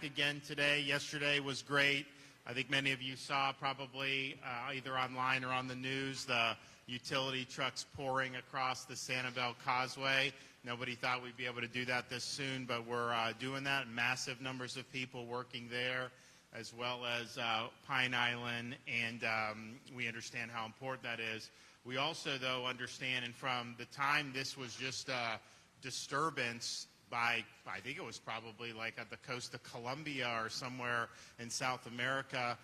Again today. Yesterday was great. I think many of you saw probably either online or on the news the utility trucks pouring across the Sanibel Causeway. Nobody thought we'd be able to do that this soon, but we're doing that. Massive numbers of people working there, as well as Pine Island, and we understand how important that is. We also, though, understand, and from the time this was just a disturbance by, I think it was probably like at the coast of Colombia or somewhere in South America,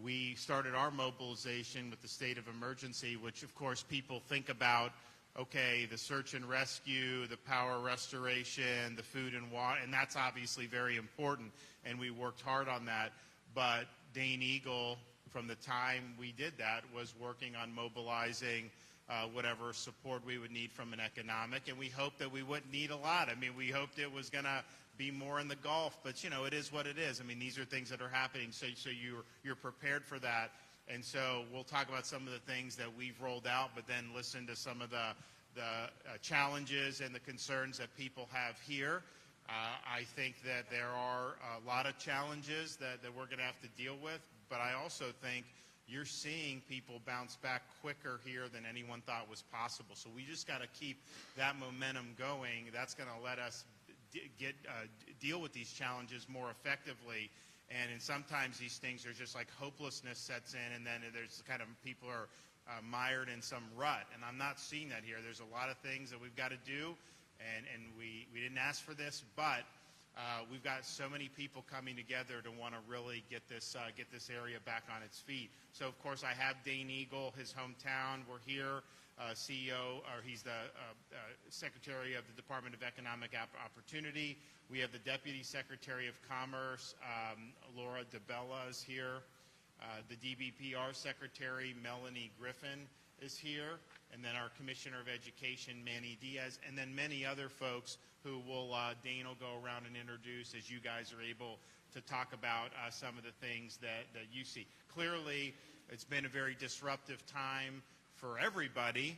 we started our mobilization with the state of emergency, which of course people think about, okay, the search and rescue, the power restoration, the food and water, and that's obviously very important, and we worked hard on that. But Dane Eagle, from the time we did that, was working on mobilizing whatever support we would need from an economic, and we hoped that we wouldn't need a lot. I mean, we hoped it was going to be more in the Gulf, but, you know, it is what it is. I mean, these are things that are happening, so you're prepared for that. And so we'll talk about some of the things that we've rolled out, but then listen to some of the challenges and the concerns that people have here. I think that there are a lot of challenges that we're going to have to deal with, but I also think you're seeing people bounce back quicker here than anyone thought was possible. So we just got to keep that momentum going. That's going to let us deal with these challenges more effectively. And sometimes these things are just like hopelessness sets in, and then there's kind of people are mired in some rut. And I'm not seeing that here. There's a lot of things that we've got to do, and we didn't ask for this, but we've got so many people coming together to want to really get this area back on its feet. So, of course, I have Dane Eagle, his hometown. We're here, CEO, or he's the Secretary of the Department of Economic Opportunity. We have the Deputy Secretary of Commerce, Laura DeBella, is here. The DBPR Secretary, Melanie Griffin, is here. And then our Commissioner of Education, Manny Diaz, and then many other folks who Dane will go around and introduce as you guys are able to talk about some of the things that you see. Clearly, it's been a very disruptive time for everybody,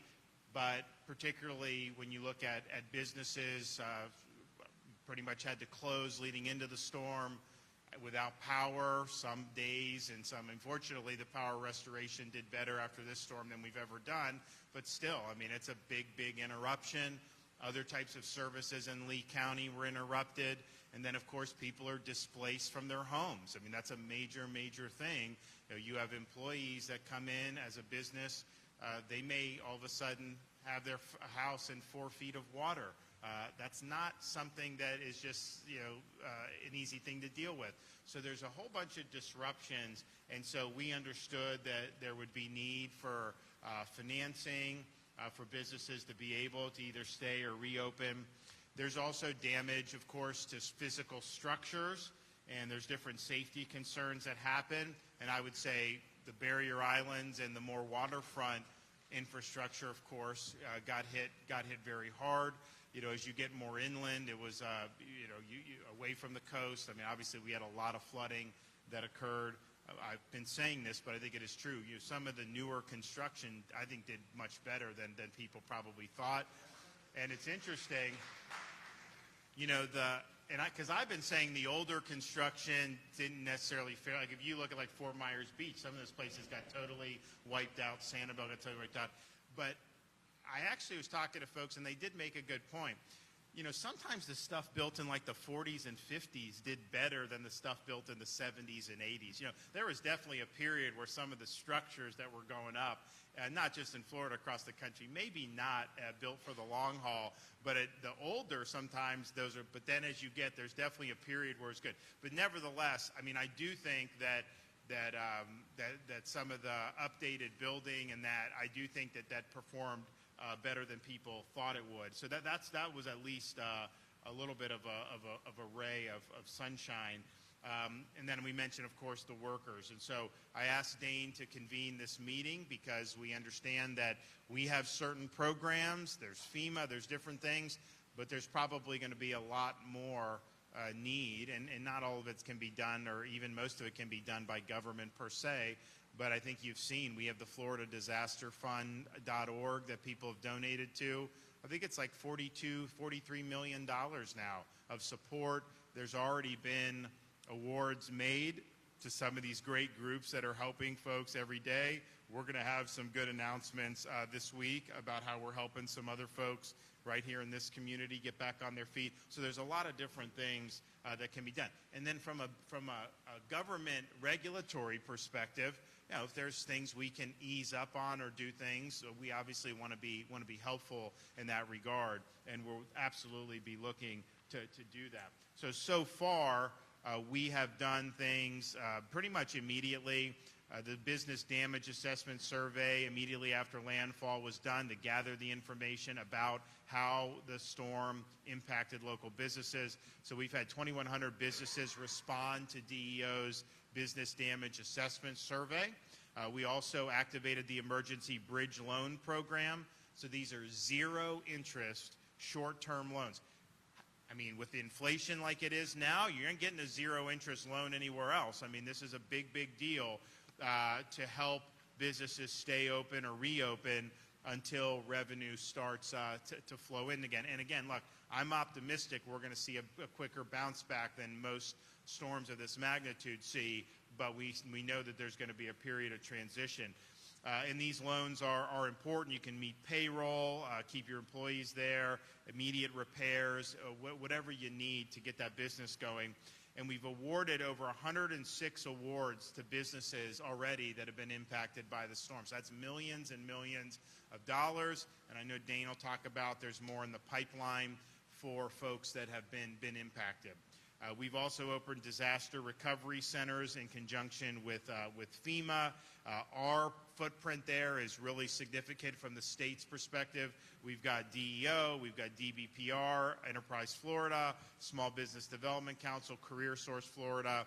but particularly when you look at businesses, pretty much had to close leading into the storm, without power some days, and some, unfortunately, the power restoration did better after this storm than we've ever done. But still, I mean, it's a big, big interruption. Other types of services in Lee County were interrupted. And then, of course, people are displaced from their homes. I mean, that's a major, major thing. You have employees that come in as a business. They may all of a sudden have their house in 4 feet of water. That's not something that is just, an easy thing to deal with. So there's a whole bunch of disruptions, and so we understood that there would be need for financing for businesses to be able to either stay or reopen. There's also damage, of course, to physical structures, and there's different safety concerns that happen. And I would say the barrier islands and the more waterfront infrastructure, of course, got hit very hard. As you get more inland, it was, away from the coast. I mean, obviously, we had a lot of flooding that occurred. I've been saying this, but I think it is true. Some of the newer construction, I think, did much better than people probably thought. And it's interesting, because I've been saying the older construction didn't necessarily fail. Like, if you look at, like, Fort Myers Beach, some of those places got totally wiped out. Sanibel got totally wiped out. But I actually was talking to folks, and they did make a good point. Sometimes the stuff built in like the 40s and 50s did better than the stuff built in the 70s and 80s. There was definitely a period where some of the structures that were going up, not just in Florida, across the country, maybe not built for the long haul, but the older sometimes those are, but then as you get, there's definitely a period where it's good. But nevertheless, I mean, I do think that some of the updated building and that, I do think that performed better than people thought it would. So that was at least a little bit of a ray of sunshine. And then we mentioned, of course, the workers. And so I asked Dane to convene this meeting because we understand that we have certain programs. There's FEMA, there's different things, but there's probably going to be a lot more need, and not all of it can be done, or even most of it can be done by government per se. But I think you've seen, we have the Florida Disaster Fund.org that people have donated to. I think it's like $43 million now of support. There's already been awards made to some of these great groups that are helping folks every day. We're going to have some good announcements this week about how we're helping some other folks right here in this community get back on their feet. So there's a lot of different things that can be done. And then from a government regulatory perspective, you know, if there's things we can ease up on or do things, we obviously want to be helpful in that regard, and we'll absolutely be looking to do that. So far, we have done things pretty much immediately. The business damage assessment survey immediately after landfall was done to gather the information about how the storm impacted local businesses. So we've had 2,100 businesses respond to DEO's business damage assessment survey. We also activated the emergency bridge loan program. So these are zero interest short-term loans. I mean, with inflation like it is now, you aren't getting a zero interest loan anywhere else. I mean, this is a big, big deal to help businesses stay open or reopen until revenue starts to flow in again. And again, look, I'm optimistic we're going to see a quicker bounce back than most storms of this magnitude see, but we know that there's going to be a period of transition. And these loans are important. You can meet payroll, keep your employees there, immediate repairs, whatever you need to get that business going. And we've awarded over 106 awards to businesses already that have been impacted by the storm. So that's millions and millions of dollars. And I know Dane will talk about there's more in the pipeline for folks that have been impacted. We've also opened disaster recovery centers in conjunction with FEMA. Our footprint there is really significant from the state's perspective. We've got DEO, we've got DBPR, Enterprise Florida, Small Business Development Council, Career Source Florida,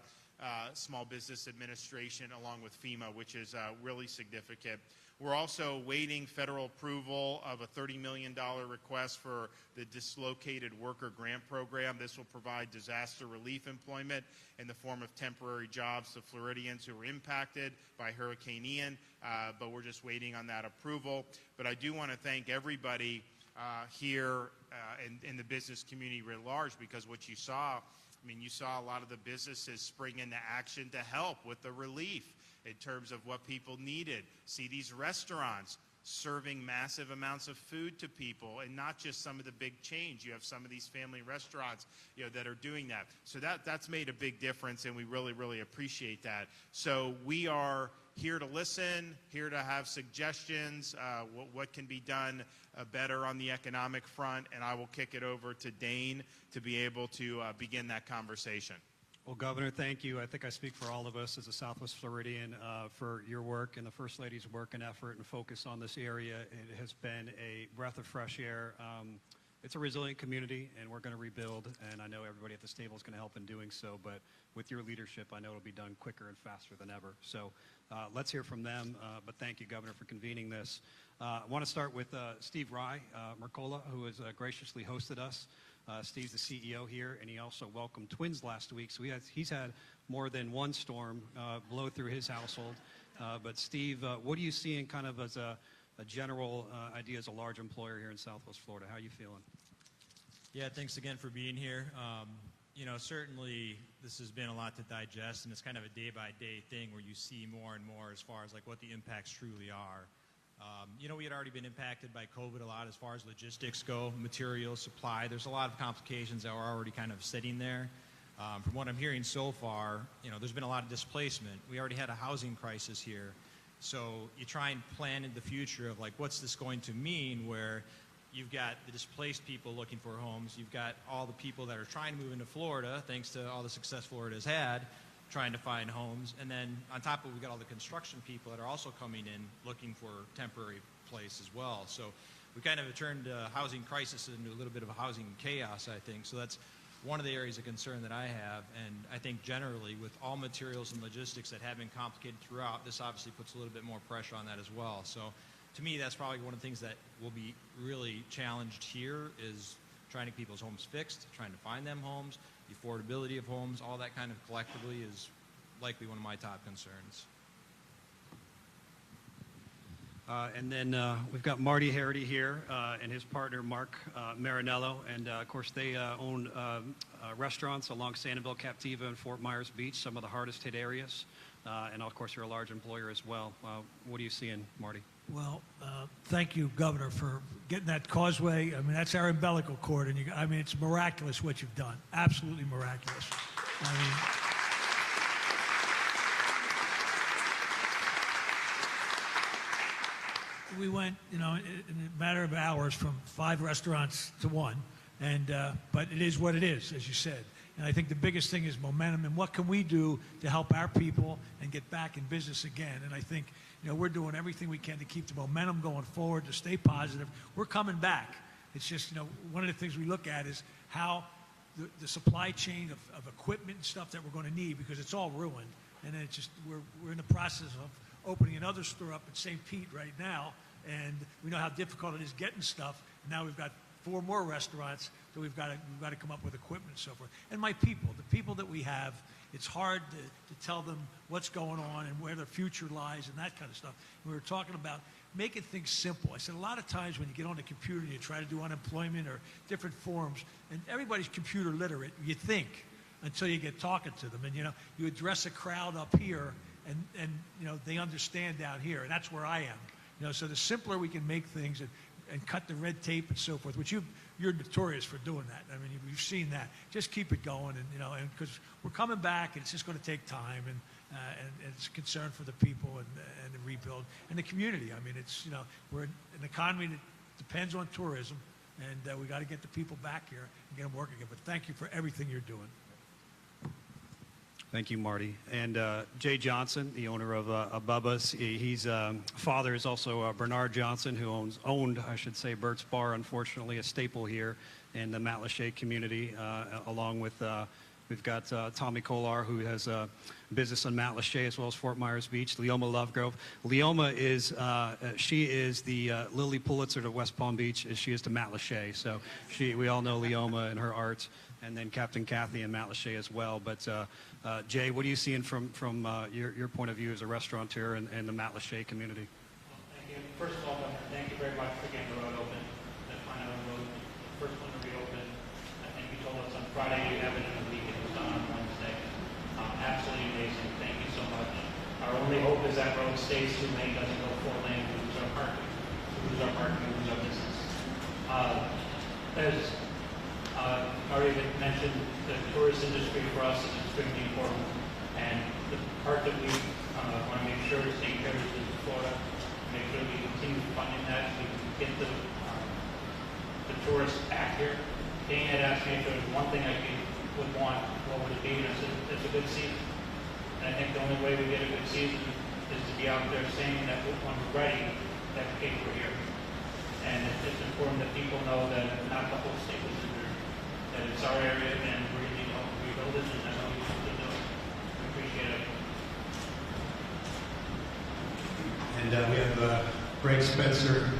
Small Business Administration, along with FEMA, which is really significant. We're also awaiting federal approval of a $30 million request for the Dislocated Worker Grant Program. This will provide disaster relief employment in the form of temporary jobs to Floridians who were impacted by Hurricane Ian, but we're just waiting on that approval. But I do want to thank everybody here in the business community writ large, because what you saw, I mean, you saw a lot of the businesses spring into action to help with the relief in terms of what people needed. See these restaurants serving massive amounts of food to people, and not just some of the big chains. You have some of these family restaurants, you know, that are doing that. So that's made a big difference, and we really, really appreciate that. So we are here to listen, here to have suggestions, what can be done better on the economic front, and I will kick it over to Dane to be able to begin that conversation. Well, Governor, thank you. I think I speak for all of us as a Southwest Floridian for your work and the First Lady's work and effort and focus on this area. It has been a breath of fresh air. It's a resilient community, and we're going to rebuild, and I know everybody at this table is going to help in doing so, but with your leadership, I know it'll be done quicker and faster than ever. So let's hear from them, but thank you, Governor, for convening this. I want to start with Steve Rye Mercola, who has graciously hosted us. Steve's the CEO here, and he also welcomed twins last week, so he's had more than one storm blow through his household. But Steve, what are you seeing kind of as a general idea as a large employer here in Southwest Florida? How are you feeling? Yeah, thanks again for being here. You know, certainly this has been a lot to digest, and it's kind of a day-by-day thing where you see more and more as far as like what the impacts truly are. You know, we had already been impacted by COVID a lot as far as logistics go, materials, supply. There's a lot of complications that were already kind of sitting there. From what I'm hearing so far, you know, there's been a lot of displacement. We already had a housing crisis here. So you try and plan in the future of like, what's this going to mean, where you've got the displaced people looking for homes. You've got all the people that are trying to move into Florida, thanks to all the success Florida has had, trying to find homes. And then on top of it, we've got all the construction people that are also coming in looking for temporary place as well. So we kind of turned housing crisis into a little bit of a housing chaos, I think. So that's one of the areas of concern that I have. And I think generally with all materials and logistics that have been complicated throughout, this obviously puts a little bit more pressure on that as well. So to me, that's probably one of the things that will be really challenged here is trying to get people's homes fixed, trying to find them homes, the affordability of homes, all that kind of collectively is likely one of my top concerns. And then we've got Marty Harity here and his partner, Mark Marinello. And, of course, they own restaurants along Sanibel, Captiva, and Fort Myers Beach, some of the hardest hit areas. And, of course, you're a large employer as well. What are you seeing, Marty? Well, thank you, Governor, for getting that causeway. I mean, that's our umbilical cord. And I mean, it's miraculous what you've done. Absolutely miraculous. I mean, we went, in a matter of hours from 5 restaurants to 1, and but it is what it is, as you said. And I think the biggest thing is momentum, and what can we do to help our people and get back in business again? And I think, we're doing everything we can to keep the momentum going forward, to stay positive. We're coming back. It's just, one of the things we look at is how the supply chain of equipment and stuff that we're going to need, because it's all ruined. And then it's just, we're in the process of opening another store up at St. Pete right now, and we know how difficult it is getting stuff. And now we've got 4 more restaurants, so we've got to come up with equipment and so forth. And the people that we have, it's hard to tell them what's going on and where their future lies and that kind of stuff. And we were talking about making things simple. I said a lot of times when you get on the computer and you try to do unemployment or different forms, and everybody's computer literate, you think, until you get talking to them. And, you address a crowd up here, and they understand down here, and that's where I am. So the simpler we can make things and cut the red tape and so forth, which you're notorious for doing that. I mean, you've seen that. Just keep it going, and because we're coming back, and it's just going to take time, and it's a concern for the people and the rebuild and the community. I mean, it's we're in an economy that depends on tourism, and we got to get the people back here and get them working again. But thank you for everything you're doing. Thank you, Marty. And Jay Johnson, the owner of Bubba's, his father is also Bernard Johnson, who owned, I should say, Bert's Bar, unfortunately, a staple here in the Matlacha community, along with, we've got Tommy Kolar, who has a business in Matlacha as well as Fort Myers Beach, Leoma Lovegrove. Leoma is, she is the Lily Pulitzer to West Palm Beach, as she is to Matlacha. So we all know Leoma and her art, and then Captain Kathy and Matlacha as well. But Jay, what are you seeing from your point of view as a restaurateur and the Matlacha community? Well, thank you. First of all, Governor, thank you very much for getting the road open. That final road, the first one to reopen. I think you told us on Friday you have it in the week. It was done on Wednesday. Absolutely amazing. Thank you so much. Our only hope is that road stays 2 lane, doesn't go 4 lane. We lose our parking. We lose our parking. We lose our business. As Marty had mentioned, the tourist industry for us is extremely important, and the part that we want to make sure is taken care of is Florida. Make sure we continue funding that so we can get the tourists back here. Dane had asked me if there was one thing I would want, what would it be? And I said, it's a good season. And I think the only way we get a good season is to be out there saying that when we're ready, that we're here. And it's important that people know that not the whole state was injured, that it's our area and we're going to help rebuild it, and I know you want to do it. We appreciate it. And we have Greg Spencer.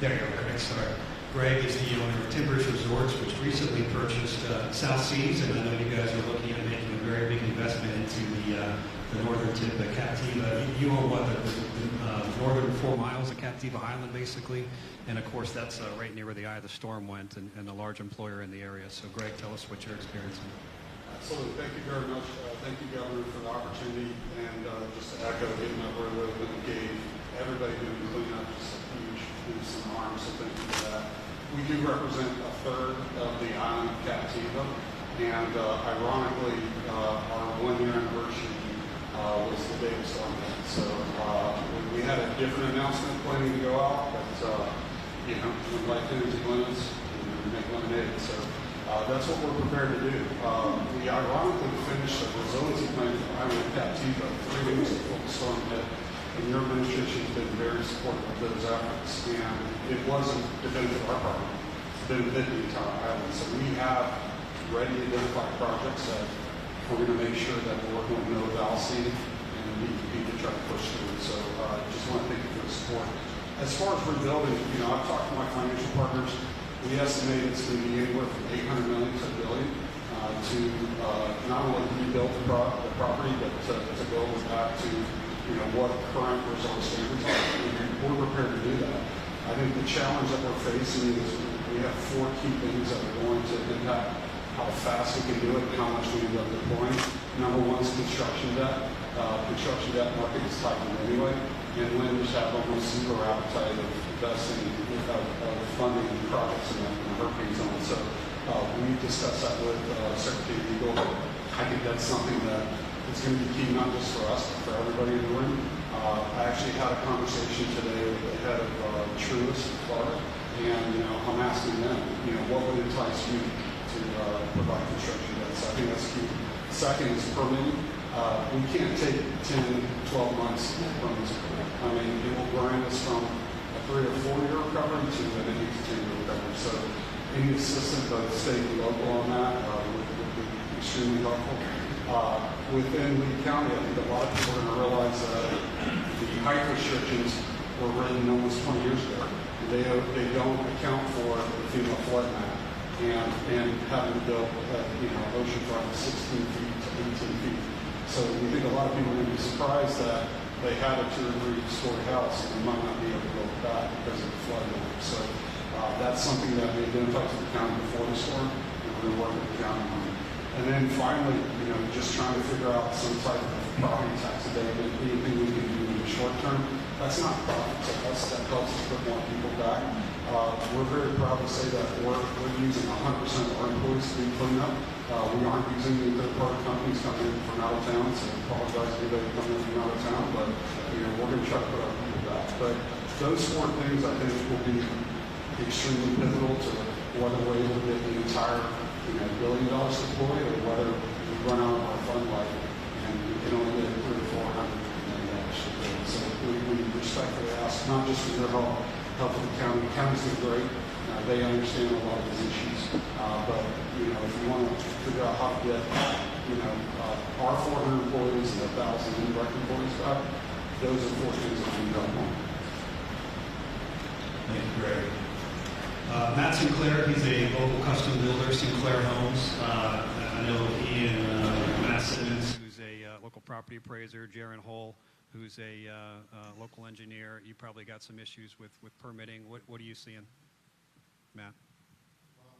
There you go, Greg, sorry. Greg is the owner of Timbers Resorts, which recently purchased South Seas, and I know you guys are looking at making a very big investment into the northern tip of Captiva. You own what, the northern 4 miles of Captiva Island, basically, and of course that's right near where the eye of the storm went, and a large employer in the area. So Greg, tell us what you're experiencing. Absolutely. Thank you very much. Thank you, Governor, for the opportunity, and just to echo getting that word that we gave everybody doing cleanup, just a huge boost in the arm, so thank you for that. We do represent a third of the island of Captiva, and ironically, our 1-year anniversary was the day of storm hit. So we had a different announcement planning to go out, but when life energy limits, we make lemonade. So that's what we're prepared to do. We ironically finished a resiliency plan for the island of Captiva 3 weeks before the storm hit. And your administration has been very supportive of those efforts. And it wasn't definitive of our property, it's benefited the entire island. So we have ready identified projects that we're going to make sure that we're working with Middle Valley and DEP to try to push through. So I just want to thank you for the support. As far as rebuilding, I've talked to my financial partners. We estimate it's going to be anywhere from $800 million to $1 billion to not only rebuild the property, but to go back to what current resort standards are. And we're prepared to do that. I think the challenge that we're facing is we have 4 key things that are going to impact how fast we can do it and how much we end up deploying. Number 1 is construction debt. Construction debt market is tightening anyway, and lenders have almost zero appetite of investing, of funding projects in the hurricane zone. So we discussed that with Secretary Eagle. I think that's something that is going to be key not just for us, but for everybody in the room. I actually had a conversation today with the head of Truist in Florida, and I'm asking them, what would entice you to provide construction debt? So I think that's key. Second is permitting. We can't take 10, 12 months from this. I mean, it will grind us from a 3 or 4 year recovery to an 8 to 10 year recovery. So any assistance, both state and local, on that would be extremely helpful. Within Lee County, I think a lot of people are going to realize that the height restrictions were written almost 20 years ago. They don't account for the FEMA flood map and having to build oceanfront 16 feet to 18 feet. So we think a lot of people are going to be surprised that they had a 2 or 3 story house and they might not be able to build it back because of the flood map. So that's something that we identified to the county before the storm, and we're going to work with the county on it. And then finally, just trying to figure out some type of property tax abatement, anything we can do in the short term. That's not profit to us. That helps us put more people back. We're very proud to say that we're using 100% of our employees to do cleanup. We aren't using the third-party companies coming in from out of town, so I apologize to anybody coming in from out of town, but we're going to try to put our people back. But those 4 things, I think, will be extremely pivotal to whether we're able to get the entire $1 billion deployed, or whether we run out of our fund life and we can only get $300 or $400 million deployed. So we respectfully ask, not just for your help with the county. The county's doing great. They understand a lot of these issues. But if you want to figure out how to get our 400 employees and 1,000 indirect employees back, those are 4 things that we don't want. Thank you, Greg. Matt Sinclair, he's a local custom builder, Sinclair Homes. I know he and Matt Simmons, Who's a local property appraiser, Jaron Hole, who's a local engineer. You probably got some issues with permitting. What are you seeing, Matt? Over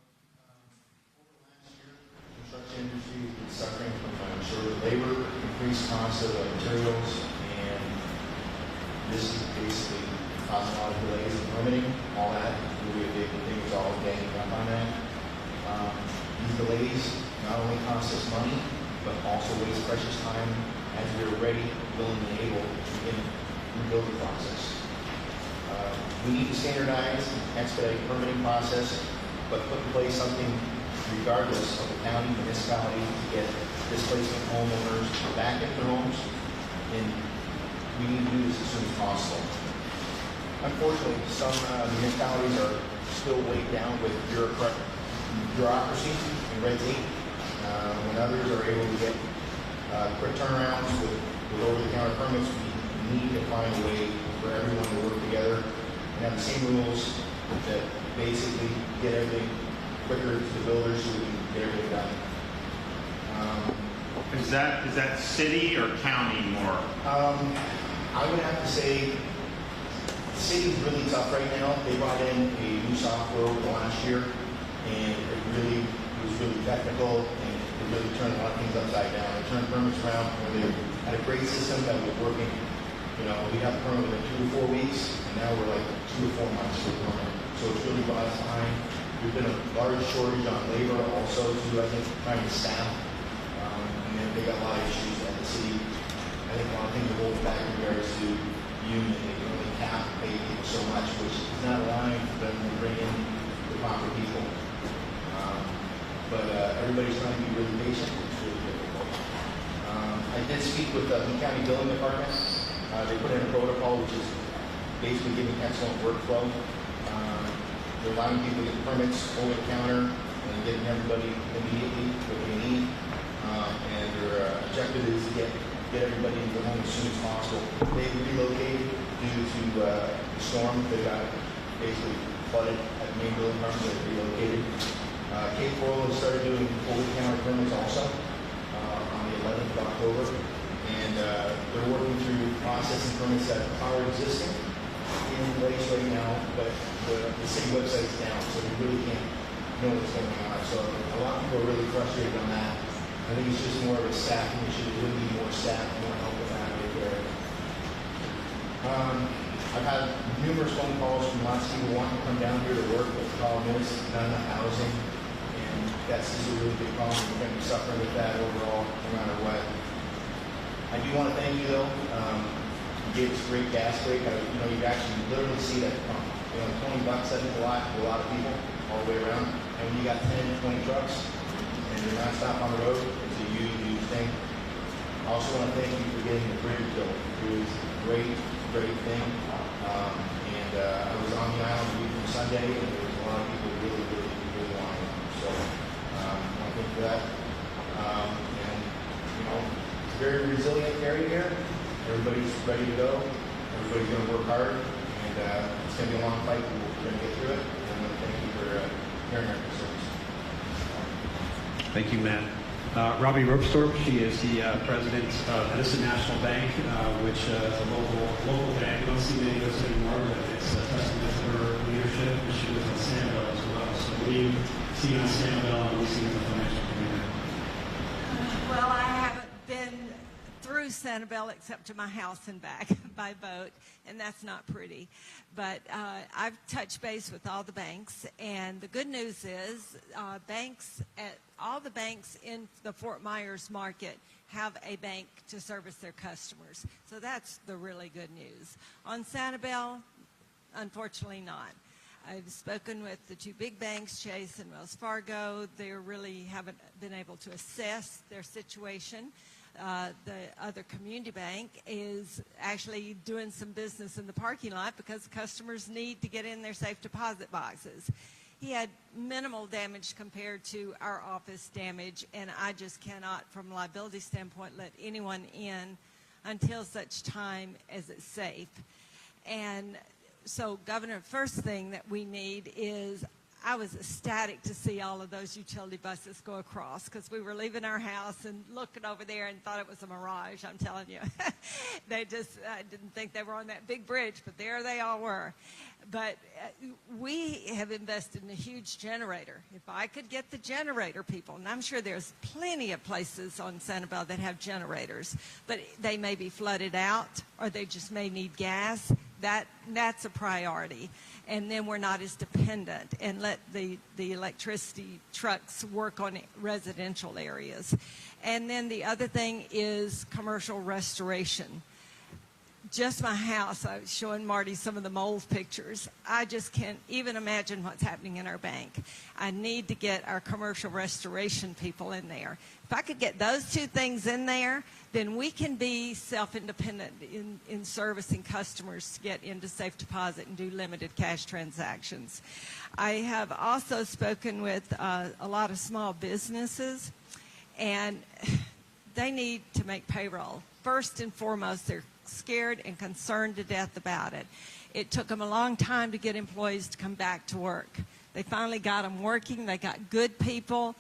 the last year, the construction industry has been suffering from shortage of labor, increased costs of materials, and this is basically causing a lot of delays in permitting. All that really a big thing is all ganging up on that. These delays not only cost us money, but also waste precious time as we're ready, willing, and able to begin the rebuilding process. We need to standardize and expedite the permitting process, but put in place something regardless of the county, municipality, to get displacement homeowners back in their homes, and we need to do this as soon as possible. Unfortunately, some municipalities are still weighed down with bureaucracy and red tape, when others are able to get quick turnarounds with over-the-counter permits. We need to find a way for everyone to work together and have the same rules that basically get everything quicker to the builders so we can get everything done. Is that city or county more? I would have to say the city's really tough right now. They brought in a new software over the last year, and it was really technical, and it really turned a lot of things upside down. It turned permits around where they had a great system that was working. We got the permit within 2 to 4 weeks, and now we're like 2 to 4 months for the permit. So it's really brought us behind. There's been a large shortage on labor also, too, I think, trying to staff. And then they got a lot of issues at the city. I think a lot of things are holding back in regards to union. They can only cap pay people so much, which is not allowing for them to bring in the proper people. But everybody's trying to be really patient. It's really difficult. I did speak with the Lee County Building Department. They put in a protocol which is basically giving excellent workflow. They're allowing people to get permits over the counter and getting everybody immediately what they need. And their objective is to get everybody into the home as soon as possible. They've relocated due to the storm. They got basically flooded at the main building department. They relocated. Cape Coral has started doing over-the-counter permits also on the 11th of October. And they're working through a processing permits that are existing in place right now, but the city website is down, so we really can't know what's going on. So a lot of people are really frustrated on that. I think it's just more of a staffing issue. There really need more staff, more help with that right there. I've had numerous phone calls from lots of people wanting to come down here to work, but the problem is not enough housing, and that's just a really big problem. We're going to be suffering with that overall, no matter what. I do want to thank you, though. You gave us a great gas break. You actually literally see that pump. $20, that means a lot to a lot of people all the way around. And when you got 10, 20 trucks, and you're not stopped on the road, it's a huge, huge thing. I also want to thank you for getting the bridge built. It was a great, great thing. I was on the island a week from Sunday, and there was a lot of people really, really, really wanting it. So I want to thank you for that. It's a very resilient area here. Everybody's ready to go. Everybody's going to work hard, and it's going to be a long fight, but we're going to get through it. And I want to thank you for hearing our concerns. Thank you, Matt. Robbie Ropestorp, she is the president of Edison National Bank, which is a local bank. We don't see many of those anymore, but it's a testament to her leadership. And she was on Sanibel as well. So what do you see on Sanibel and what do you see in the financial community? Well, I haven't been through Sanibel except to my house and back by boat, and that's not pretty. But I've touched base with all the banks, and the good news is all the banks in the Fort Myers market have a bank to service their customers. So that's the really good news. On Sanibel, unfortunately not. I've spoken with the two big banks, Chase and Wells Fargo. They really haven't been able to assess their situation. The other community bank is actually doing some business in the parking lot because customers need to get in their safe deposit boxes. He had minimal damage compared to our office damage, and I just cannot, from a liability standpoint, let anyone in until such time as it's safe. And so, Governor, first thing that we need is, I was ecstatic to see all of those utility buses go across because we were leaving our house and looking over there and thought it was a mirage, I'm telling you. I didn't think they were on that big bridge, but there they all were. But we have invested in a huge generator. If I could get the generator people, and I'm sure there's plenty of places on Sanibel that have generators, but they may be flooded out or they just may need gas. That's a priority. And then we're not as dependent, and let the electricity trucks work on residential areas. And then the other thing is commercial restoration. Just my house, I was showing Marty some of the mold pictures. I just can't even imagine what's happening in our bank. I need to get our commercial restoration people in there. If I could get those two things in there, then we can be self-independent in servicing customers to get into safe deposit and do limited cash transactions. I have also spoken with a lot of small businesses, and they need to make payroll. First and foremost, they're scared and concerned to death about it. It took them a long time to get employees to come back to work. They finally got them working. They got good people.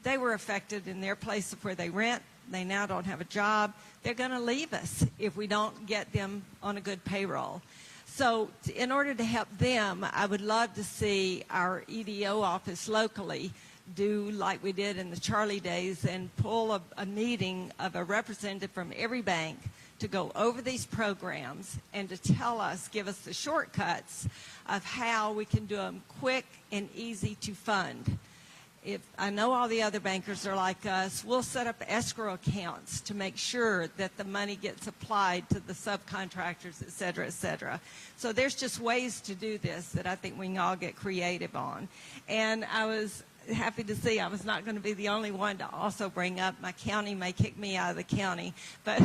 They were affected in their place of where they rent. They now don't have a job. They're going to leave us if we don't get them on a good payroll. So in order to help them, I would love to see our EDO office locally do like we did in the Charlie days and pull a meeting of a representative from every bank to go over these programs and to give us the shortcuts of how we can do them quick and easy to fund. If I know all the other bankers are like us, we'll set up escrow accounts to make sure that the money gets applied to the subcontractors, et cetera, et cetera. So there's just ways to do this that I think we can all get creative on. And I was happy to see I was not going to be the only one to also bring up my county may kick me out of the county. But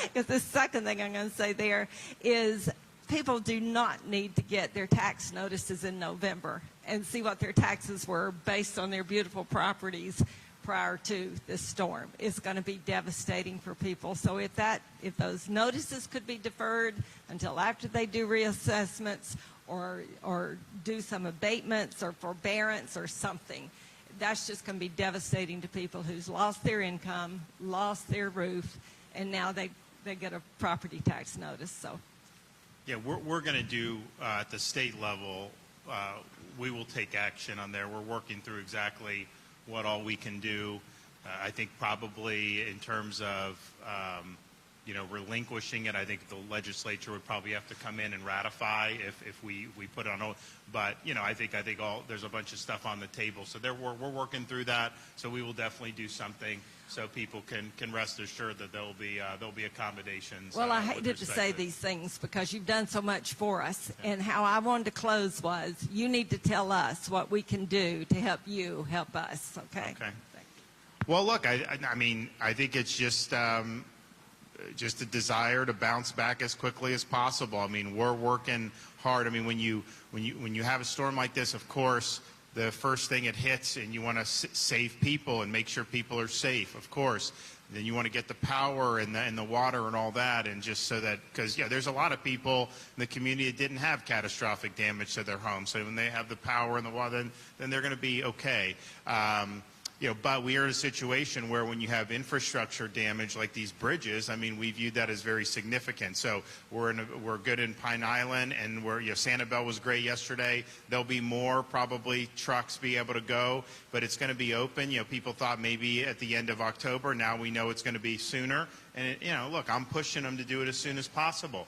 because the second thing I'm going to say there is people do not need to get their tax notices in November and see what their taxes were based on their beautiful properties prior to this storm. It's going to be devastating for people. So if those notices could be deferred until after they do reassessments or do some abatements or forbearance or something, that's just going to be devastating to people who's lost their income, lost their roof, and now they they get a property tax notice. So. Yeah, we're going to do at the state level, we will take action on there. We're working through exactly what all we can do. I think probably in terms of, relinquishing it, I think the legislature would probably have to come in and ratify if we put it on hold. But, I think there's a bunch of stuff on the table. So we're working through that. So we will definitely do something so people can rest assured that there'll be accommodations. Well, I hated to say these things because you've done so much for us. Yeah. And how I wanted to close was you need to tell us what we can do to help you help us. Okay. Okay. Well, look, I mean, I think it's just a desire to bounce back as quickly as possible. I mean, we're working hard. I mean, when you have a storm like this, of course, the first thing it hits, and you want to save people and make sure people are safe, of course. Then you want to get the power and the water and all that, and just so that, because there's a lot of people in the community that didn't have catastrophic damage to their homes. So when they have the power and the water, then they're going to be okay. But we are in a situation where when you have infrastructure damage like these bridges, I mean, we viewed that as very significant. So we're good in Pine Island, and Sanibel was great yesterday. There'll be more probably trucks be able to go, but it's going to be open. People thought maybe at the end of October. Now we know it's going to be sooner. And look, I'm pushing them to do it as soon as possible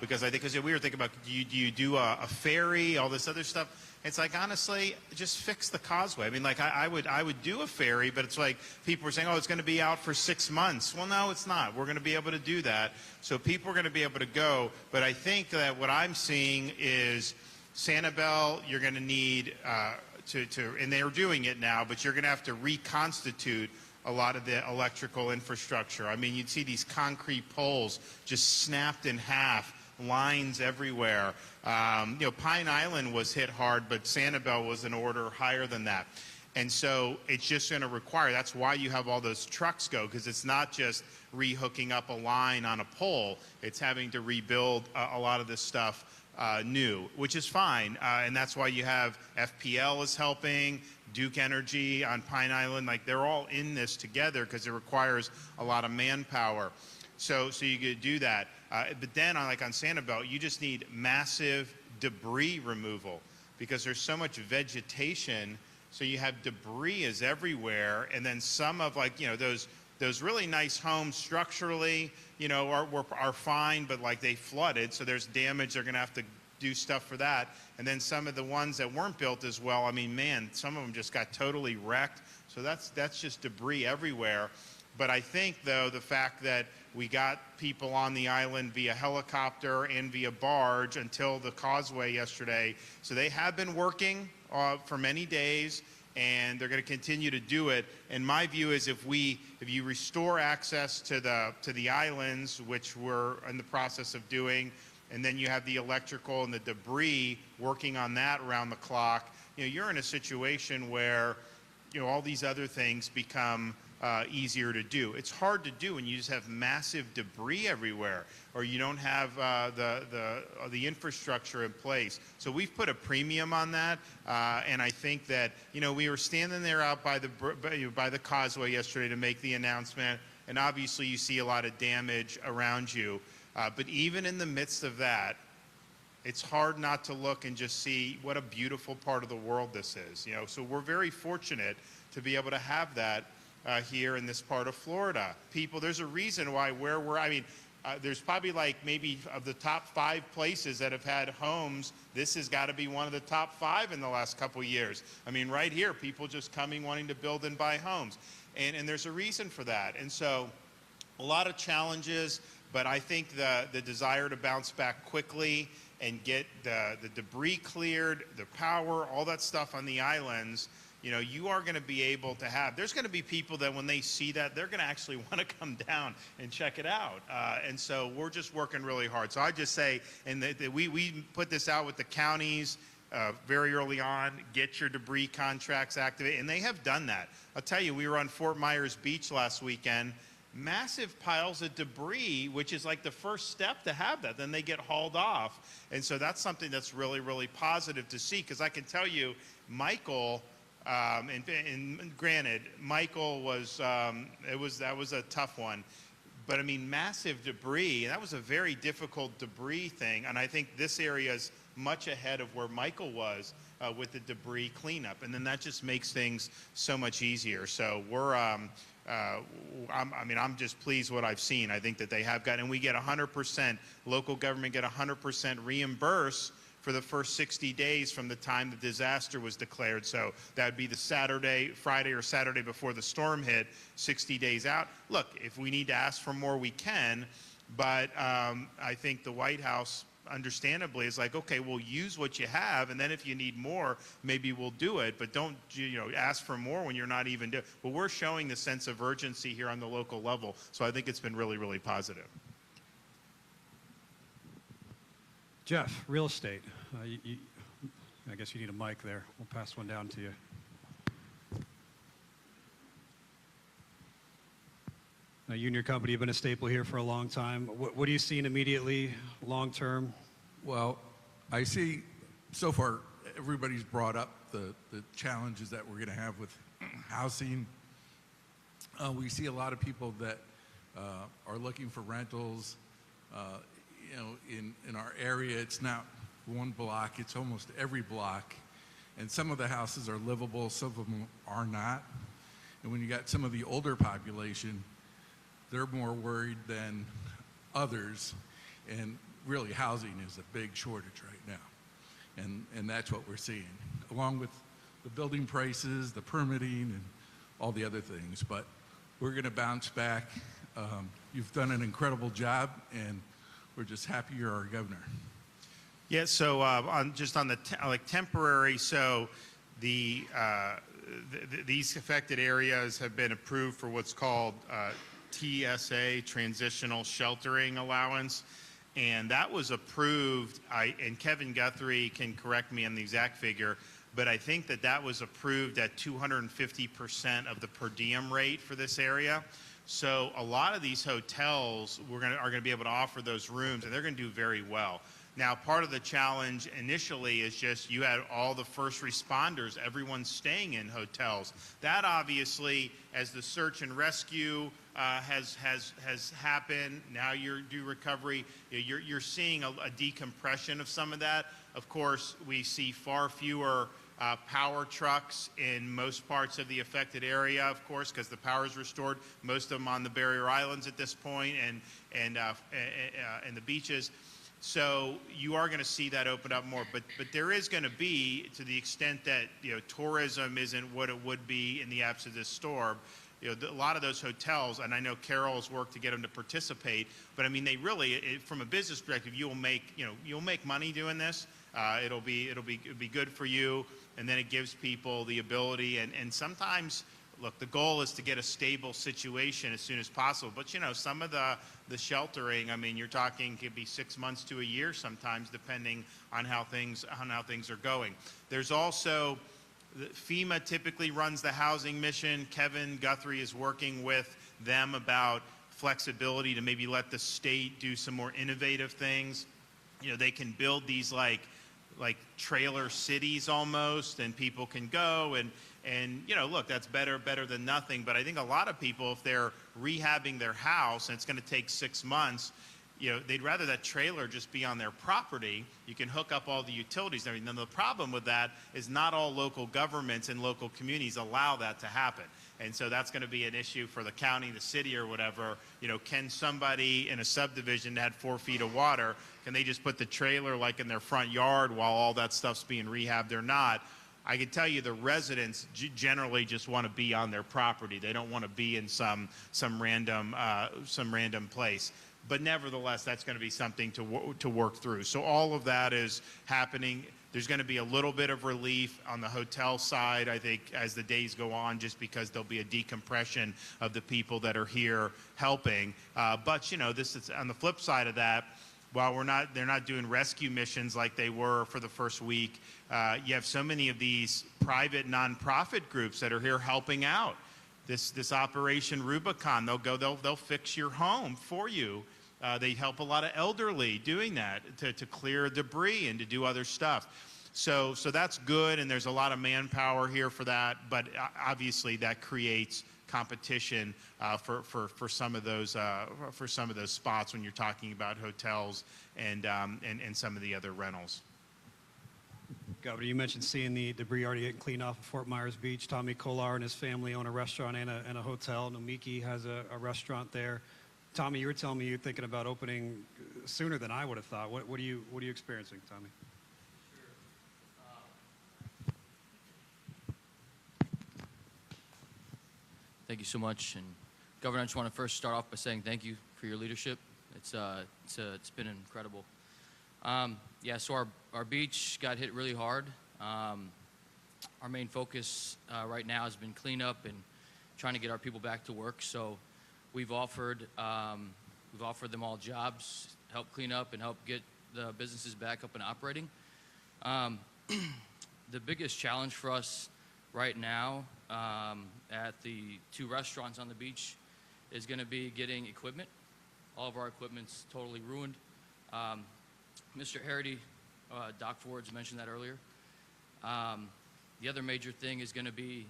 because we were thinking about do you do a ferry, all this other stuff. It's like, honestly, just fix the causeway. I mean, like, I would do a ferry, but it's like people are saying, oh, it's going to be out for 6 months. Well, no, it's not. We're going to be able to do that. So people are going to be able to go. But I think that what I'm seeing is Sanibel, you're going to need and they're doing it now, but you're going to have to reconstitute a lot of the electrical infrastructure. I mean, you'd see these concrete poles just snapped in half, lines everywhere. Pine Island was hit hard, but Sanibel was an order higher than that. And so it's just going to require, that's why you have all those trucks go, because it's not just rehooking up a line on a pole, it's having to rebuild a lot of this stuff new, which is fine. And that's why you have FPL is helping, Duke Energy on Pine Island, like they're all in this together because it requires a lot of manpower. So you could do that. But then on Sanibel, you just need massive debris removal because there's so much vegetation. So you have debris is everywhere. And then some of those really nice homes structurally, are fine, but they flooded. So there's damage. They're going to have to do stuff for that. And then some of the ones that weren't built as well, I mean, man, some of them just got totally wrecked. So that's just debris everywhere. But I think, though, the fact that we got people on the island via helicopter and via barge until the causeway yesterday. So they have been working for many days, and they're going to continue to do it. And my view is if you restore access to the islands, which we're in the process of doing, and then you have the electrical and the debris working on that around the clock, you're in a situation where all these other things become easier to do. It's hard to do when you just have massive debris everywhere, or you don't have the infrastructure in place. So we've put a premium on that, and I think that we were standing there out by the causeway yesterday to make the announcement, and obviously you see a lot of damage around you. But even in the midst of that, it's hard not to look and just see what a beautiful part of the world this is. So we're very fortunate to be able to have that here in this part of Florida. People, there's a reason why there's probably maybe of the top 5 places that have had homes, this has got to be one of the top 5 in the last couple of years. I mean, right here, people just coming wanting to build and buy homes. And there's a reason for that. And so a lot of challenges, but I think the desire to bounce back quickly and get the debris cleared, the power, all that stuff on the islands, you are going to be able to have, there's going to be people that when they see that, they're going to actually want to come down and check it out. And so we're just working really hard. So I just say, and we put this out with the counties very early on, get your debris contracts activated, and they have done that. I'll tell you, we were on Fort Myers Beach last weekend, massive piles of debris, which is the first step to have that. Then they get hauled off. And so that's something that's really, really positive to see, because I can tell you, Michael, and granted, Michael was that was a tough one, But I mean, massive debris. That was a very difficult debris thing. And I think this area is much ahead of where Michael was with the debris cleanup. And then that just makes things so much easier. So we're, I'm just pleased what I've seen. I think that they have got, and we get 100%, local government get 100% reimbursed for the first 60 days from the time the disaster was declared. So that would be the Friday or Saturday before the storm hit, 60 days out. Look, if we need to ask for more, we can. But I think the White House, understandably, is like, okay, we'll use what you have, and then if you need more, maybe we'll do it. But don't, ask for more when you're not even doing. Well, we're showing the sense of urgency here on the local level. So I think it's been really, really positive. Jeff, real estate. I guess you need a mic there. We'll pass one down to you. Now, you and your company have been a staple here for a long time. What are you seeing immediately, long term? Well, I see so far everybody's brought up the challenges that we're going to have with housing. We see a lot of people that are looking for rentals. In our area, it's not one block, it's almost every block. And some of the houses are livable, some of them are not. And when you got some of the older population, they're more worried than others. And really, housing is a big shortage right now. And that's what we're seeing, along with the building prices, the permitting, and all the other things. But we're going to bounce back. You've done an incredible job, and we're just happy you're our governor. Yeah, so on the temporary, so these affected areas have been approved for what's called TSA, Transitional Sheltering Allowance, and that was approved, and Kevin Guthrie can correct me on the exact figure, but I think that was approved at 250% of the per diem rate for this area. So a lot of these hotels are going to be able to offer those rooms, and they're going to do very well. Now, part of the challenge initially is just you had all the first responders, everyone's staying in hotels. That obviously, as the search and rescue has happened, now you're due recovery, you're seeing a decompression of some of that. Of course, we see far fewer power trucks in most parts of the affected area, of course, because the power is restored. Most of them on the barrier islands at this point, and the beaches. So you are going to see that open up more, but there is going to be, to the extent that tourism isn't what it would be in the absence of this storm. A lot of those hotels, and I know Carol has worked to get them to participate, but I mean, they really, from a business perspective, you'll make money doing this. It'll be good for you, and then it gives people the ability, and sometimes, look, the goal is to get a stable situation as soon as possible. But some of the sheltering, I mean, you're talking could be 6 months to a year sometimes, depending on how things are going. There's also FEMA typically runs the housing mission. Kevin Guthrie is working with them about flexibility to maybe let the state do some more innovative things. They can build these like trailer cities almost, and people can go and look, that's better than nothing. But I think a lot of people, if they're rehabbing their house and it's going to take 6 months, they'd rather that trailer just be on their property. You can hook up all the utilities and everything. Now, the problem with that is not all local governments and local communities allow that to happen. And so that's going to be an issue for the county, the city, or whatever. Can somebody in a subdivision that had 4 feet of water, can they just put the trailer like in their front yard while all that stuff's being rehabbed or not? I can tell you the residents generally just want to be on their property. They don't want to be in some random place. But nevertheless, that's going to be something to work through. So all of that is happening. There's going to be a little bit of relief on the hotel side, I think, as the days go on, just because there'll be a decompression of the people that are here helping. But this is on the flip side of that. While they're not doing rescue missions like they were for the first week. You have so many of these private nonprofit groups that are here helping out. This Operation Rubicon, they'll fix your home for you. They help a lot of elderly doing that to clear debris and to do other stuff. So that's good, and there's a lot of manpower here for that. But obviously that creates competition for some of those spots when you're talking about hotels and some of the other rentals. Governor, you mentioned seeing the debris already getting cleaned off of Fort Myers Beach. Tommy Kolar and his family own a restaurant and a hotel. Nomiki has a restaurant there. Tommy, you were telling me you're thinking about opening sooner than I would have thought. What are you experiencing, Tommy? Thank you so much. And Governor, I just want to first start off by saying thank you for your leadership. It's been incredible. So our beach got hit really hard. Our main focus right now has been cleanup and trying to get our people back to work. So we've offered them all jobs, help clean up and help get the businesses back up and operating. The biggest challenge for us right now at the 2 restaurants on the beach is going to be getting equipment. All of our equipment's totally ruined. Mr. Harity, Doc Ford's mentioned that earlier. The other major thing is going to be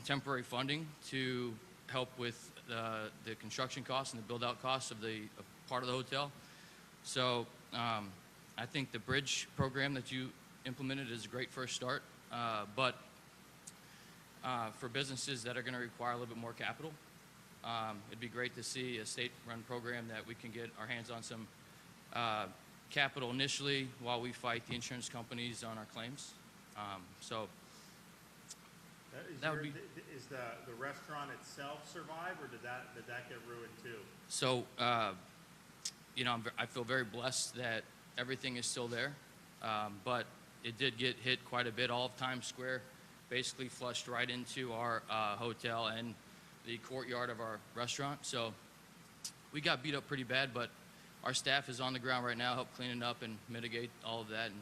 temporary funding to help with the construction costs and the build-out costs of part of the hotel. So I think the bridge program that you implemented is a great first start, but for businesses that are going to require a little bit more capital, it'd be great to see a state-run program that we can get our hands on some capital initially while we fight the insurance companies on our claims. That would be. Is the restaurant itself survive, or did that get ruined too? So, I feel very blessed that everything is still there, but it did get hit quite a bit. All of Times Square basically flushed right into our hotel and the courtyard of our restaurant. So we got beat up pretty bad, but our staff is on the ground right now, help cleaning up and mitigate all of that. And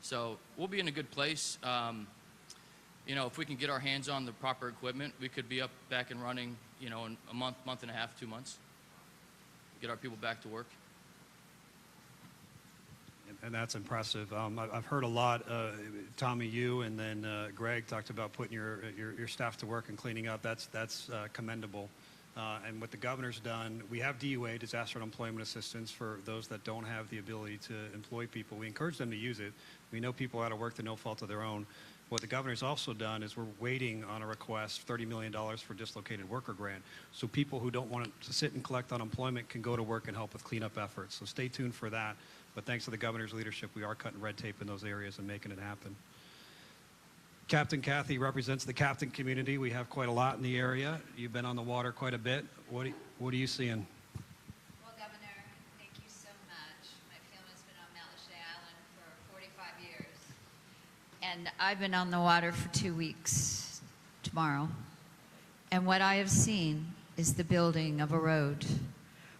so we'll be in a good place. If we can get our hands on the proper equipment, we could be back and running, in a month and a half, 2 months. Get our people back to work. And that's impressive. I've heard a lot. Tommy, you and then Greg talked about putting your staff to work and cleaning up. That's commendable. And what the governor's done, we have DUA, Disaster Unemployment Assistance, for those that don't have the ability to employ people. We encourage them to use it. We know people out of work to no fault of their own. What the governor's also done is we're waiting on a request, $30 million for dislocated worker grant. So people who don't want to sit and collect unemployment can go to work and help with cleanup efforts. So stay tuned for that. But thanks to the governor's leadership, we are cutting red tape in those areas and making it happen. Captain Kathy represents the captain community. We have quite a lot in the area. You've been on the water quite a bit. What are you seeing? Well, Governor, thank you so much. My family's been on Mount Lachey Island for 45 years. And I've been on the water for 2 weeks tomorrow. And what I have seen is the building of a road.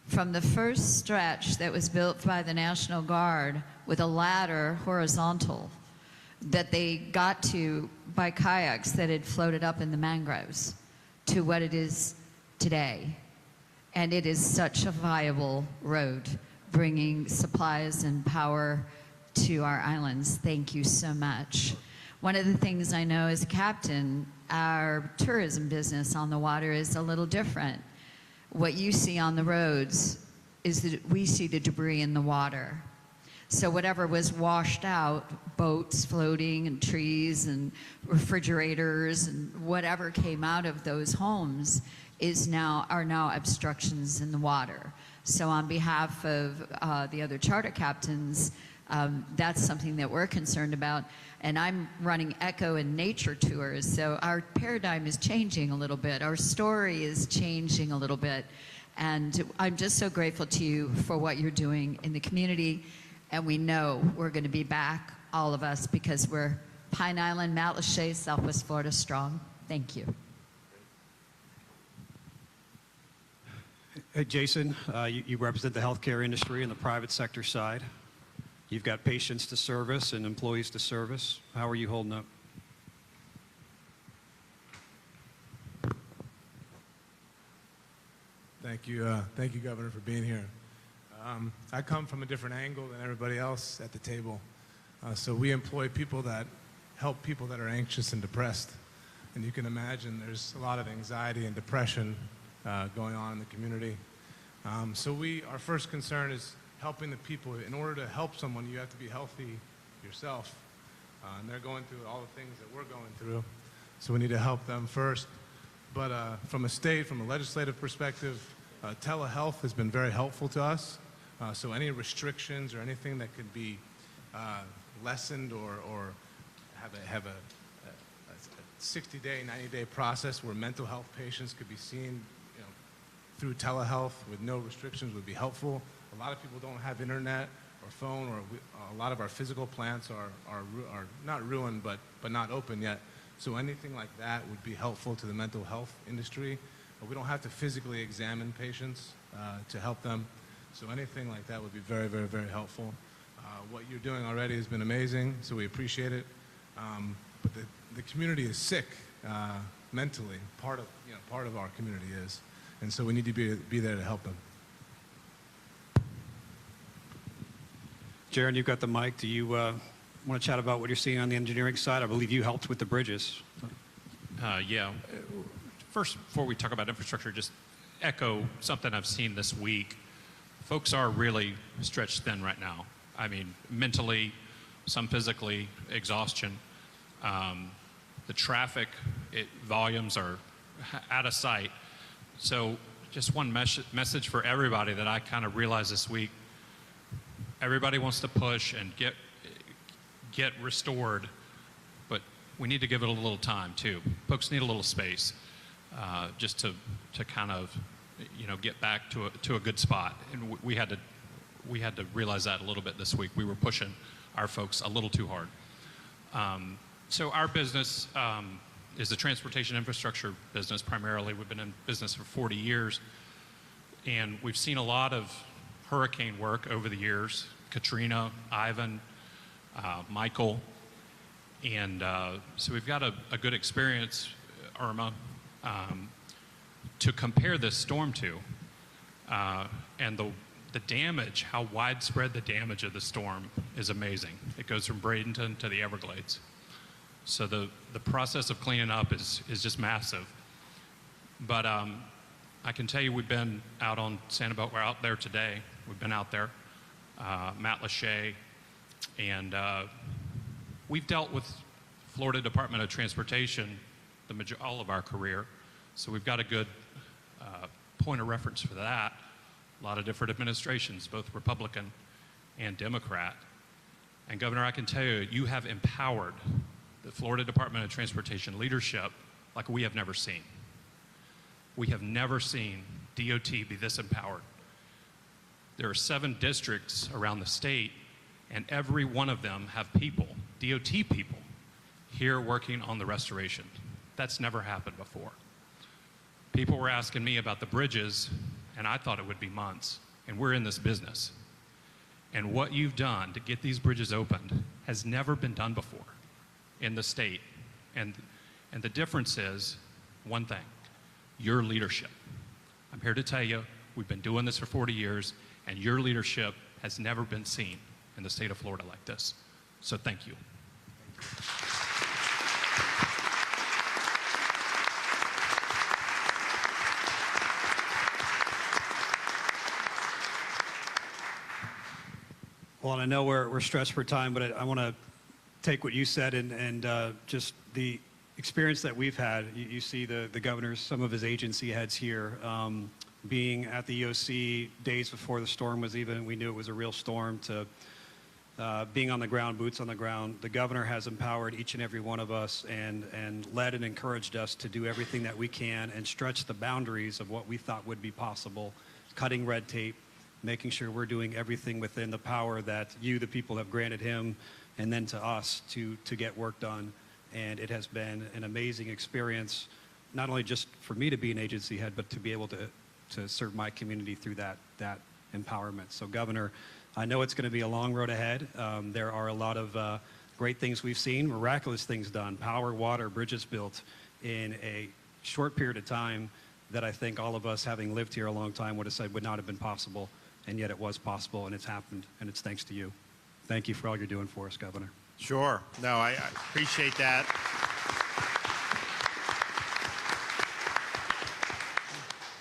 From the first stretch that was built by the National Guard with a ladder horizontal that they got to by kayaks that had floated up in the mangroves to what it is today. And it is such a viable road, bringing supplies and power to our islands. Thank you so much. One of the things I know as a captain, our tourism business on the water is a little different. What you see on the roads is that we see the debris in the water. So whatever was washed out, boats floating and trees and refrigerators and whatever came out of those homes are now obstructions in the water. So on behalf of the other charter captains, that's something that we're concerned about. And I'm running eco and nature tours, so our paradigm is changing a little bit. Our story is changing a little bit. And I'm just so grateful to you for what you're doing in the community. And we know we're going to be back, all of us, because we're Pine Island, Mount Lachey, Southwest Florida strong. Thank you. Hey, Jason, you represent the healthcare industry and the private sector side. You've got patients to service and employees to service. How are you holding up? Thank you, Governor, for being here. I come from a different angle than everybody else at the table. So we employ people that help people that are anxious and depressed. And you can imagine there's a lot of anxiety and depression going on in the community. So our first concern is helping the people. In order to help someone, you have to be healthy yourself. And they're going through all the things that we're going through. So we need to help them first. But from a legislative perspective, telehealth has been very helpful to us. So any restrictions or anything that could be lessened or have a 60-day, 90-day process where mental health patients could be seen through telehealth with no restrictions would be helpful. A lot of people don't have internet or phone, or a lot of our physical plants are not ruined but not open yet. So anything like that would be helpful to the mental health industry. We don't have to physically examine patients to help them. So anything like that would be very, very, very helpful. What you're doing already has been amazing, so we appreciate it. But the community is sick mentally. Part of our community is, and so we need to be there to help them. Jaron, you've got the mic. Do you want to chat about what you're seeing on the engineering side? I believe you helped with the bridges. Yeah. First, before we talk about infrastructure, just echo something I've seen this week. Folks are really stretched thin right now. I mean, mentally, some physically, exhaustion. The traffic volumes are out of sight. So just one message for everybody that I kind of realized this week. Everybody wants to push and get restored, but we need to give it a little time too. Folks need a little space just to kind of get back to a good spot. And we had to realize that a little bit this week. We were pushing our folks a little too hard. So our business is a transportation infrastructure business primarily. We've been in business for 40 years, and we've seen a lot of hurricane work over the years, Katrina, Ivan, Michael, and so we've got a good experience, Irma, to compare this storm to, and the damage, how widespread the damage of the storm is amazing. It goes from Bradenton to the Everglades. So the process of cleaning up is just massive. But I can tell you we've been out on Sanibel. We're out there today. We've been out there, Matt Lachey, and we've dealt with Florida Department of Transportation all of our career. So we've got a good point of reference for that. A lot of different administrations, both Republican and Democrat. And Governor, I can tell you, you have empowered the Florida Department of Transportation leadership like we have never seen. We have never seen DOT be this empowered. There are 7 districts around the state, and every one of them have people, DOT people, here working on the restoration. That's never happened before. People were asking me about the bridges, and I thought it would be months, and we're in this business. And what you've done to get these bridges opened has never been done before in the state. And the difference is one thing, your leadership. I'm here to tell you, we've been doing this for 40 years, and your leadership has never been seen in the state of Florida like this. So thank you. Well, and I know we're stretched for time, but I want to take what you said and just the experience that we've had. You see the governor's, some of his agency heads here, being at the EOC days before the storm was even, we knew it was a real storm, to being on the ground, boots on the ground. The governor has empowered each and every one of us and led and encouraged us to do everything that we can and stretch the boundaries of what we thought would be possible, cutting red tape, making sure we're doing everything within the power that you, the people, have granted him, and then to us to get work done. And it has been an amazing experience, not only just for me to be an agency head, but to be able to serve my community through that empowerment. So, Governor, I know it's going to be a long road ahead. There are a lot of great things we've seen, miraculous things done, power, water, bridges built in a short period of time that I think all of us, having lived here a long time, would have said would not have been possible. And yet it was possible, and it's happened, and it's thanks to you. Thank you for all you're doing for us, Governor. Sure. No, I appreciate that.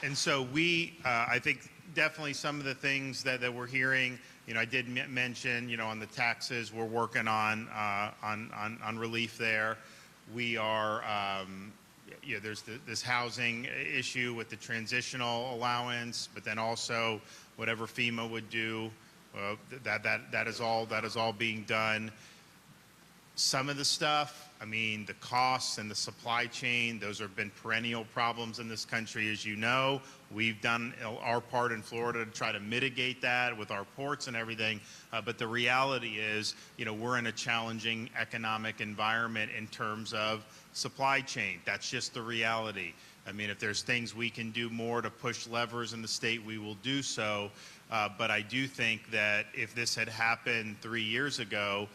And so I think definitely some of the things that we're hearing, I did mention, on the taxes, we're working on relief there. We are, there's this housing issue with the transitional allowance, but then also whatever FEMA would do, that is all being done. Some of the stuff, the costs and the supply chain, those have been perennial problems in this country, as you know. We've done our part in Florida to try to mitigate that with our ports and everything. But the reality is, we're in a challenging economic environment in terms of supply chain. That's just the reality. If there's things we can do more to push levers in the state, we will do so. But I do think that if this had happened 3 years ago,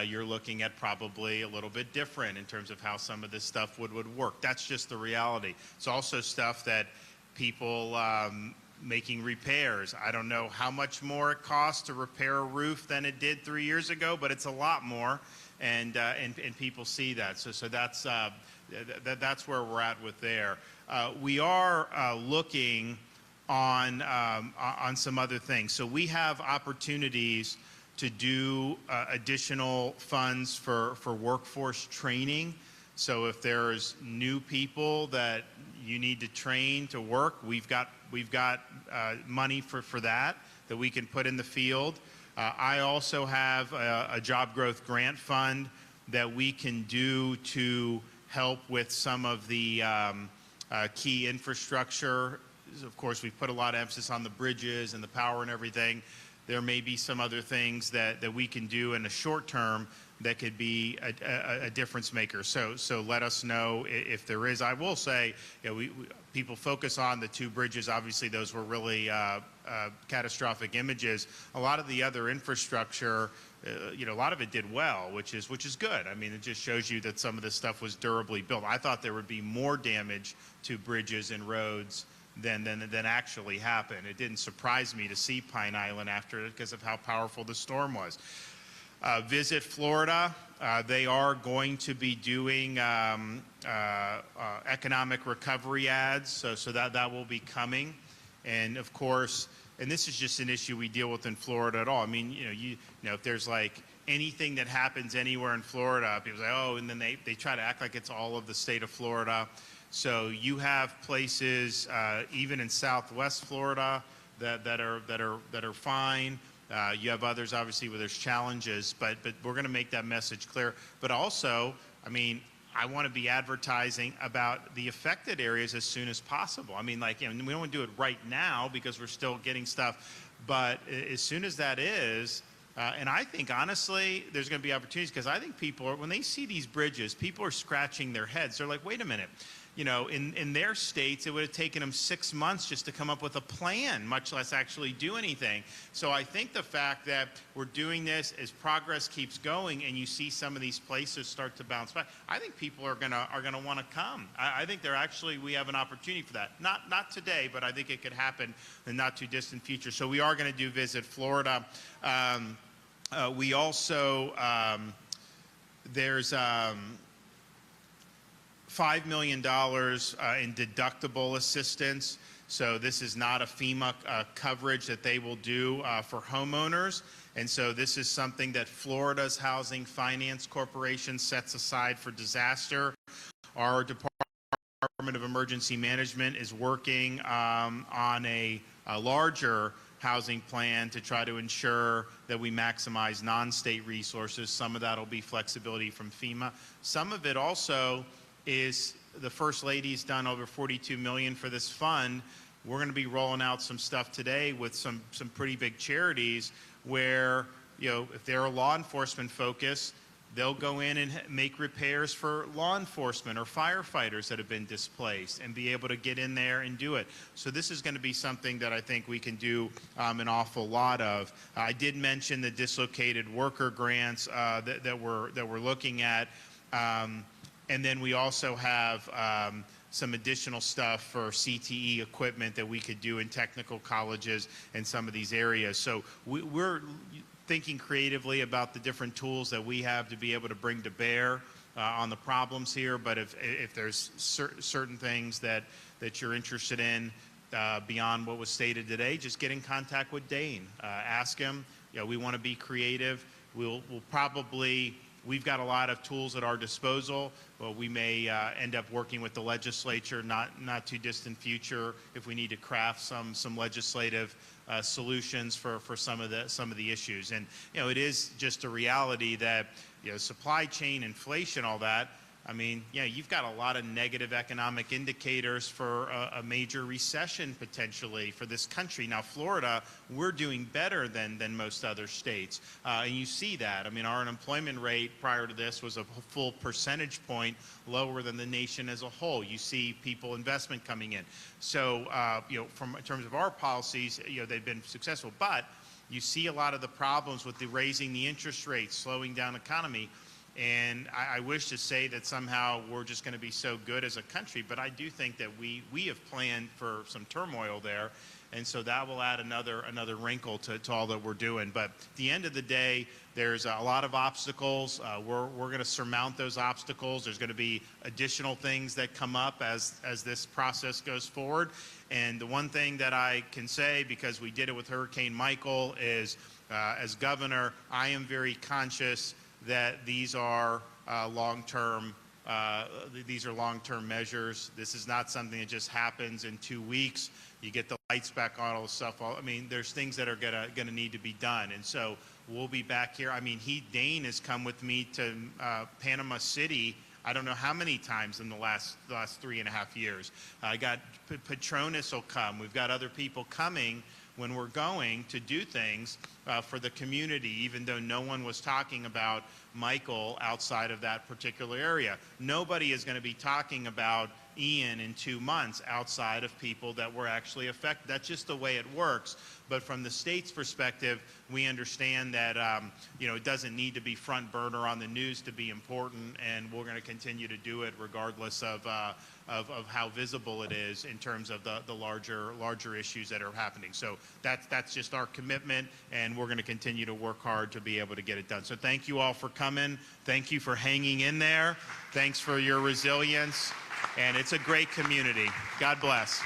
you're looking at probably a little bit different in terms of how some of this stuff would work. That's just the reality. It's also stuff that people making repairs. I don't know how much more it costs to repair a roof than it did 3 years ago, but it's a lot more, and people see that. So that's where we're at with there. We are looking on some other things. So we have opportunities to do additional funds for workforce training. So if there's new people that you need to train to work, we've got money for that we can put in the field. I also have a job growth grant fund that we can do to help with some of the key infrastructure. Of course, we've put a lot of emphasis on the bridges and the power and everything. There may be some other things that we can do in the short term that could be a difference maker. So let us know if there is. I will say, people focus on the 2 bridges. Obviously, those were really catastrophic images. A lot of the other infrastructure, a lot of it did well, which is good. It just shows you that some of this stuff was durably built. I thought there would be more damage to bridges and roads than actually happened. It didn't surprise me to see Pine Island after it because of how powerful the storm was. Visit Florida. They are going to be doing economic recovery ads, so that will be coming. And of course, and this is just an issue we deal with in Florida at all. If there's like anything that happens anywhere in Florida, people say, oh, and then they try to act like it's all of the state of Florida. So you have places, even in Southwest Florida, that are fine. You have others, obviously, where there's challenges, but we're going to make that message clear. But also, I want to be advertising about the affected areas as soon as possible. We don't want to do it right now because we're still getting stuff, but as soon as that is, and I think, honestly, there's going to be opportunities because I think people, when they see these bridges, people are scratching their heads. They're like, wait a minute. In their states, it would have taken them 6 months just to come up with a plan, much less actually do anything. So I think the fact that we're doing this as progress keeps going and you see some of these places start to bounce back, I think people are gonna want to come. I think we have an opportunity for that. Not today, but I think it could happen in the not too distant future. So we are going to do Visit Florida. We also, there's $5 million in deductible assistance. So this is not a FEMA coverage that they will do for homeowners. And so this is something that Florida's Housing Finance Corporation sets aside for disaster. Our Department of Emergency Management is working on a larger housing plan to try to ensure that we maximize non-state resources. Some of that will be flexibility from FEMA. Some of it also is the First Lady's done over $42 million for this fund. We're going to be rolling out some stuff today with some pretty big charities where, if they're law enforcement focused, they'll go in and make repairs for law enforcement or firefighters that have been displaced and be able to get in there and do it. So this is going to be something that I think we can do an awful lot of. I did mention the dislocated worker grants that we're looking at. And then we also have some additional stuff for CTE equipment that we could do in technical colleges and some of these areas. So we're thinking creatively about the different tools that we have to be able to bring to bear on the problems here. But if there's certain things that you're interested in, beyond what was stated today, just get in contact with Dane. Ask him. We want to be creative. We'll probably, we've got a lot of tools at our disposal. Well, we may end up working with the legislature, not too distant future, if we need to craft some legislative solutions for some of the issues. And it is just a reality that supply chain, inflation, all that. I mean, you've got a lot of negative economic indicators for a major recession potentially for this country. Now, Florida, we're doing better than most other states. And you see that. I mein, our unemployment rate prior to this was a full percentage point lower than the nation as a whole. You see people investment coming in. So, in terms of our policies, they've been successful. But you see a lot of the problems with raising the interest rates, slowing down economy. And I wish to say that somehow we're just going to be so good as a country, but I do think that we have planned for some turmoil there, and so that will add another wrinkle to all that we're doing. But at the end of the day, there's a lot of obstacles. We're going to surmount those obstacles. There's going to be additional things that come up as this process goes forward. And the one thing that I can say, because we did it with Hurricane Michael, is as governor, I am very conscious that these are long-term measures. This is not something that just happens in 2 weeks. You get the lights back on, all the stuff. I mean, there's things that are gonna need to be done, and so we'll be back here. I mean, Dane has come with me to Panama City. I don't know how many times in the last 3.5 years. I got Patronus will come. We've got other people coming when we're going to do things for the community, even though no one was talking about Michael outside of that particular area. Nobody is going to be talking about Ian in 2 months outside of people that were actually affected. That's just the way it works. But from the state's perspective, we understand that it doesn't need to be front burner on the news to be important, and we're going to continue to do it regardless of how visible it is in terms of the larger issues that are happening. So that's just our commitment, and we're going to continue to work hard to be able to get it done. So thank you all for coming. Thank you for hanging in there. Thanks for your resilience. And it's a great community. God bless.